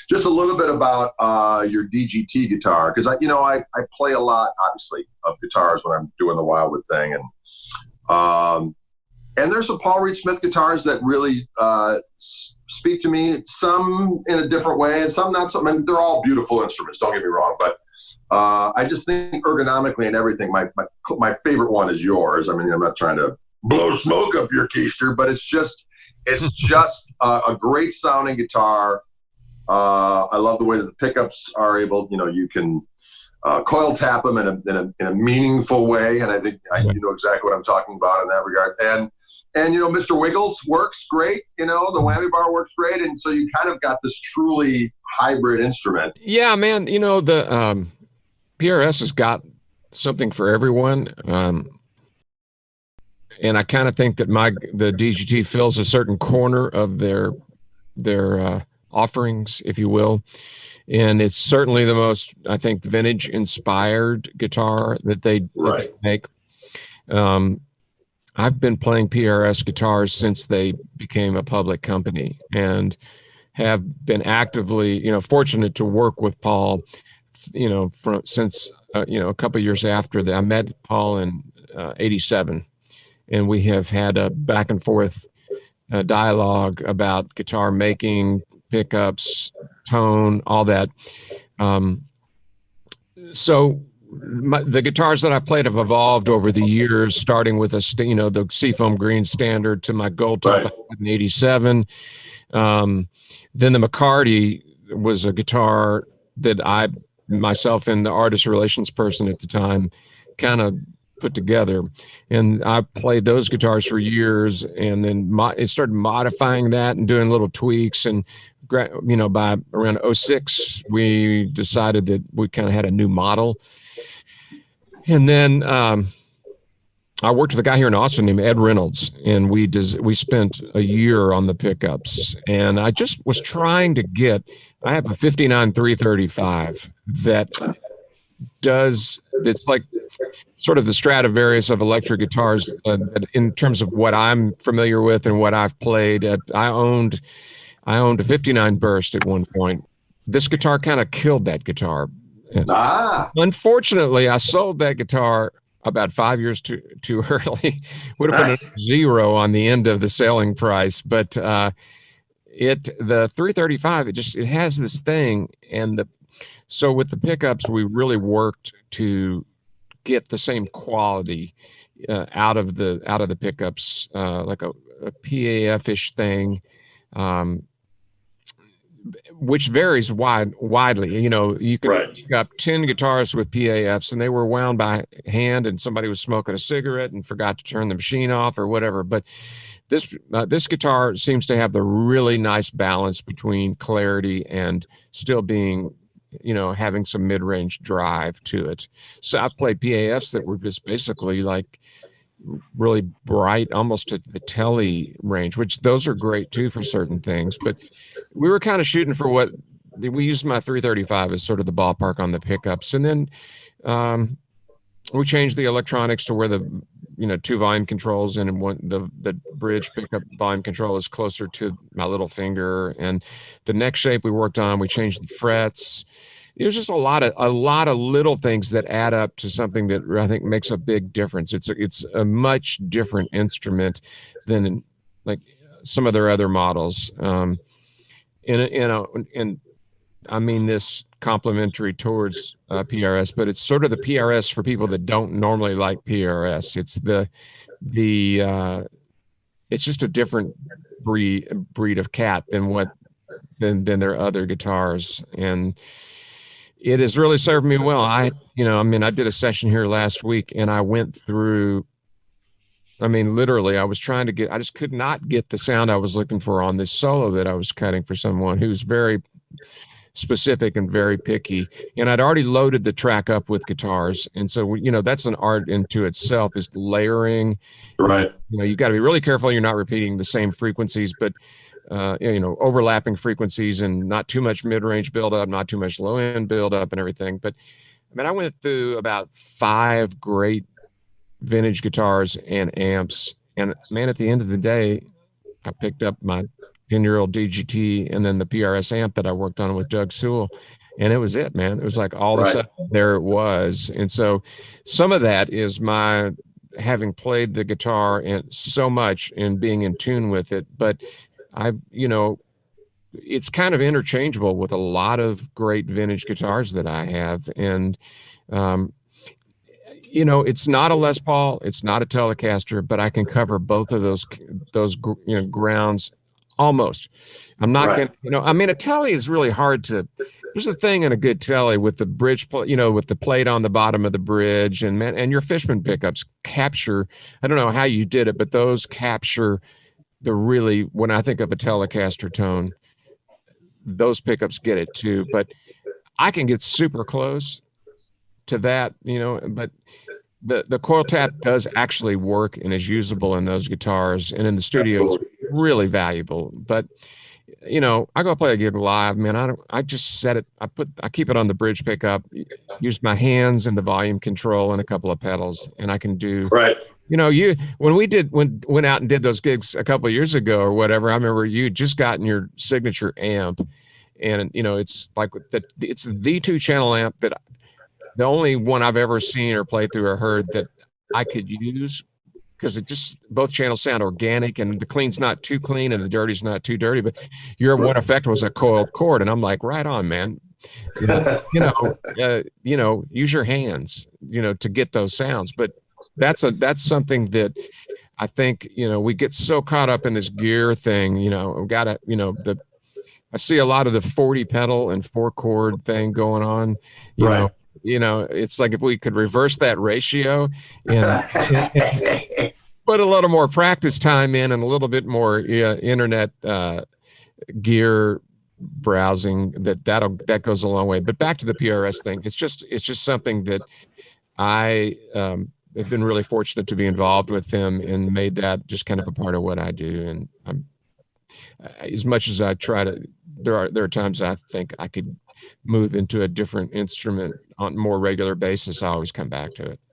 Just a little bit about your DGT guitar, because I play a lot, obviously, of guitars when I'm doing the Wildwood thing, and there's some Paul Reed Smith guitars that really speak to me. Some in a different way, and some not so. I mean, they're all beautiful instruments. Don't get me wrong, but I just think ergonomically and everything, my favorite one is yours. I mean, I'm not trying to blow smoke up your keister, but it's just a great sounding guitar. I love the way that the pickups are able. You can coil tap them in a meaningful way, and I think you know exactly what I'm talking about in that regard. And Mr. Wiggles works great. The whammy bar works great, and so you kind of got this truly hybrid instrument. Yeah, man. The PRS has got something for everyone, and I kind of think that the DGT fills a certain corner of their offerings, if you will. And it's certainly the most, I think, vintage inspired guitar that they make. I've been playing PRS guitars since they became a public company, and have been actively, fortunate to work with Paul, since a couple of years after that. I met Paul in '87, and we have had a back and forth dialogue about guitar making, pickups, tone, all that. So the guitars that I've played have evolved over the years, starting with the Seafoam Green Standard to my Gold Top in '87. Then the McCarty was a guitar that I, myself and the artist relations person at the time, kind of put together, and I played those guitars for years, and then it started modifying that and doing little tweaks, and by around '06 we decided that we kind of had a new model. And then I worked with a guy here in Austin named Ed Reynolds, and we spent a year on the pickups, and I just was trying to I have a 59 335 that's like sort of the Stradivarius of electric guitars, in terms of what I'm familiar with and what I've played. I owned a 59 Burst at one point. This guitar kind of killed that guitar. Unfortunately, I sold that guitar about 5 years too early. Would have been a zero on the end of the selling price, but the 335, it has this thing, so with the pickups, we really worked to get the same quality out of the pickups, like a PAF-ish thing, which varies widely. You can pick up 10 guitars with PAFs, and they were wound by hand, and somebody was smoking a cigarette and forgot to turn the machine off or whatever. But this guitar seems to have the really nice balance between clarity and still being, having some mid-range drive to it. So I've played PAFs that were just basically like really bright, almost at the telly range, which those are great too for certain things. But we were kind of shooting for we used my 335 as sort of the ballpark on the pickups. And then we changed the electronics to where the 2 volume controls, and the bridge pickup volume control is closer to my little finger. And the neck shape we worked on, we changed the frets. It was just a lot of little things that add up to something that I think makes a big difference. It's a much different instrument than like some of their other models. And I mean this complimentary towards PRS, but it's sort of the PRS for people that don't normally like PRS. It's it's just a different breed of cat than their other guitars, and it has really served me well. I did a session here last week, and I went through, literally, I just could not get the sound I was looking for on this solo that I was cutting for someone who's very specific and very picky. And I'd already loaded the track up with guitars. And so, that's an art into itself, is layering. Right. You got to be really careful you're not repeating the same frequencies, but overlapping frequencies, and not too much mid-range buildup, not too much low-end buildup and everything. But I went through about 5 great vintage guitars and amps, and man, at the end of the day, I picked up my 10-year-old DGT, and then the PRS amp that I worked on with Doug Sewell. And it was it, man. It was like all of a sudden there it was. And so some of that is my having played the guitar and so much and being in tune with it. But it's kind of interchangeable with a lot of great vintage guitars that I have. And, it's not a Les Paul, it's not a Telecaster, but I can cover both of those grounds almost. I'm not going to, a Tele is really hard to, there's a thing in a good Tele with the bridge, with the plate on the bottom of the bridge, and your Fishman pickups capture, I don't know how you did it, but those capture when I think of a Telecaster tone, those pickups get it too. But I can get super close to that, but the coil tap does actually work and is usable in those guitars, and in the studio it's really valuable. But I go play a gig live, man. I just set it. I keep it on the bridge pickup, use my hands and the volume control and a couple of pedals, and I can do. Right. When we went out and did those gigs a couple of years ago or whatever, I remember you just gotten your signature amp, and it's like it's the 2-channel amp that the only one I've ever seen or played through or heard that I could use, because it just, both channels sound organic, and the clean's not too clean and the dirty's not too dirty. But your one effect was a coiled cord, and I'm like, right on, man. Use your hands, to get those sounds. But that's something that I think, we get so caught up in this gear thing. We've got to, I see a lot of the 40 pedal and 4-chord thing going on. It's like if we could reverse that ratio and put a little more practice time in and a little bit more internet gear browsing, that goes a long way. But back to the PRS thing, it's just something that I have been really fortunate to be involved with them and made that just kind of a part of what I do. And I'm, as much as I try to, there are times I think I could move into a different instrument on a more regular basis, I always come back to it.